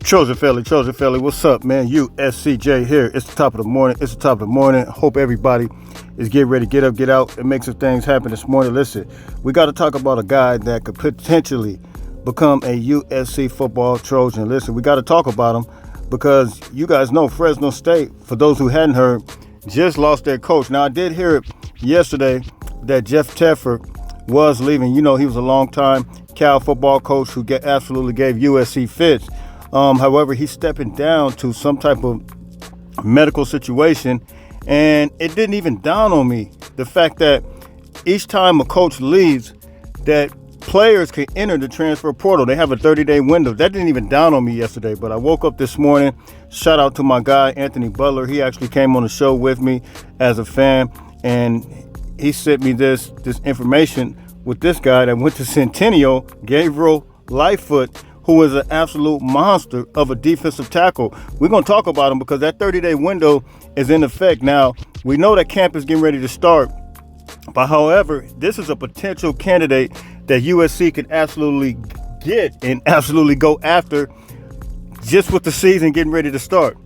Trojan Felly, what's up, man? USCJ here. It's the top of the morning. Hope everybody is getting ready to get up, get out, and make some things happen this morning. Listen, we got to talk about a guy that could potentially become a USC football Trojan. Listen, we got to talk about him because you guys know Fresno State, for those who hadn't heard, just lost their coach. Now, I did hear it yesterday that Jeff Tedford was leaving. You know, he was a long-time Cal football coach who absolutely gave USC fits. However, he's stepping down to some type of medical situation, and it didn't even dawn on me the fact that each time a coach leaves, that players can enter the transfer portal. They have a 30-day window. That didn't even dawn on me yesterday, but I woke up this morning. Shout out to my guy, Anthony Butler. He actually came on the show with me as a fan, and he sent me this information with this guy that went to Centennial, Gaveriel Lightfoot, who is an absolute monster of a defensive tackle. We're going to talk about him because that 30-day window is in effect. Now, we know that camp is getting ready to start, but however, this is a potential candidate that USC can absolutely get and absolutely go after just with the season getting ready to start.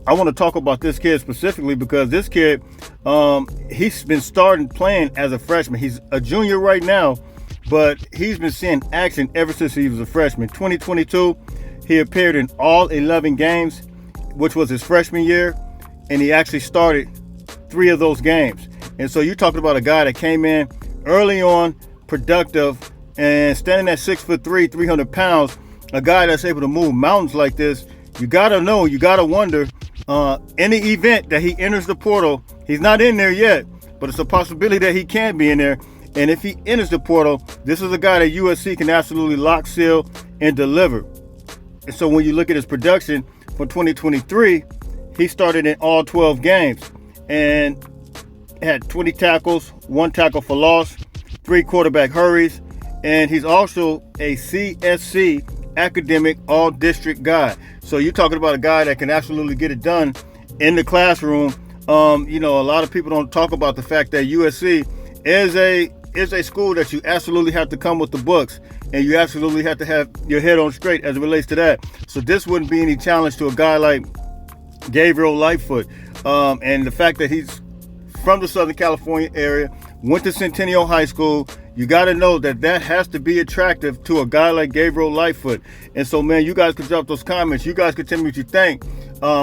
I want to talk about this kid specifically because this kid, he's been starting playing as a freshman. He's a junior right now, but he's been seeing action ever since he was a freshman. 2022, he appeared in all 11 games, which was his freshman year, and he actually started 3 of those games. And so you're talking about a guy that came in early on, productive, and standing at 6'3", 300 pounds, a guy that's able to move mountains like this. You got to wonder, any event that he enters the portal, he's not in there yet, but it's a possibility that he can be in there. And if he enters the portal, this is a guy that USC can absolutely lock, seal, and deliver. And so when you look at his production for 2023, he started in all 12 games and had 20 tackles, 1 tackle for loss, 3 quarterback hurries, and he's also a CSC academic all-district guy. So you're talking about a guy that can absolutely get it done in the classroom. A lot of people don't talk about the fact that USC is a school that you absolutely have to come with the books, and you absolutely have to have your head on straight as it relates to that. So this wouldn't be any challenge to a guy like Gaveriel Lightfoot. And the fact that he's from the Southern California area, went to Centennial High School, you got to know that has to be attractive to a guy like Gaveriel Lightfoot. And so, man, you guys could drop those comments. You guys could tell me what you think.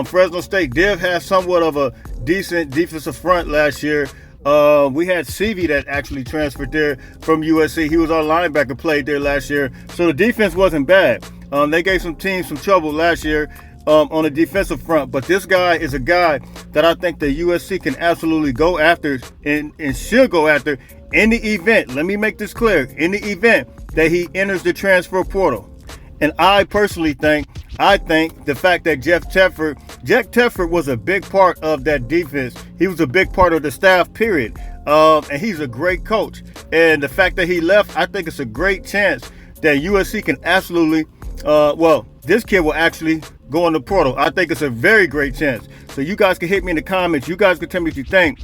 Fresno State did have somewhat of a decent defensive front last year. We had CV that actually transferred there from USC. He was our linebacker, played there last year. So the defense wasn't bad. They gave some teams some trouble last year on the defensive front. But this guy is a guy that I think that USC can absolutely go after and should go after in the event. Let me make this clear. In the event that he enters the transfer portal. And I personally think the fact that Jeff Tedford was a big part of that defense. He was a big part of the staff, period. And he's a great coach. And the fact that he left, I think it's a great chance that USC can absolutely, this kid will actually go in the portal. I think it's a very great chance. So you guys can hit me in the comments. You guys can tell me what you think.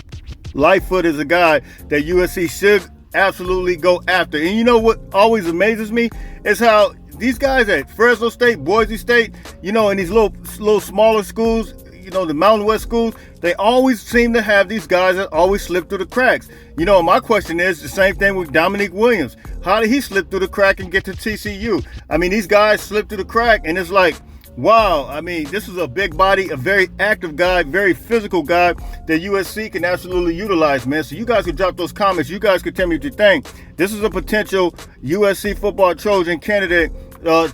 Lightfoot is a guy that USC should absolutely go after. And you know what always amazes me is how these guys at Fresno State, Boise State, in these little smaller schools, the Mountain West schools, they always seem to have these guys that always slip through the cracks. My question is the same thing with Dominique Williams. How did he slip through the crack and get to TCU? I mean, these guys slip through the crack, and it's like, wow. I mean, this is a big body, a very active guy, very physical guy that USC can absolutely utilize, man. So you guys can drop those comments. You guys can tell me what you think. This is a potential USC football Trojan candidate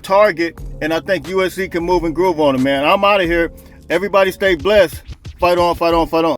target, and I think USC can move and groove on him, man. I'm out of here. Everybody stay blessed. Fight on, fight on, fight on.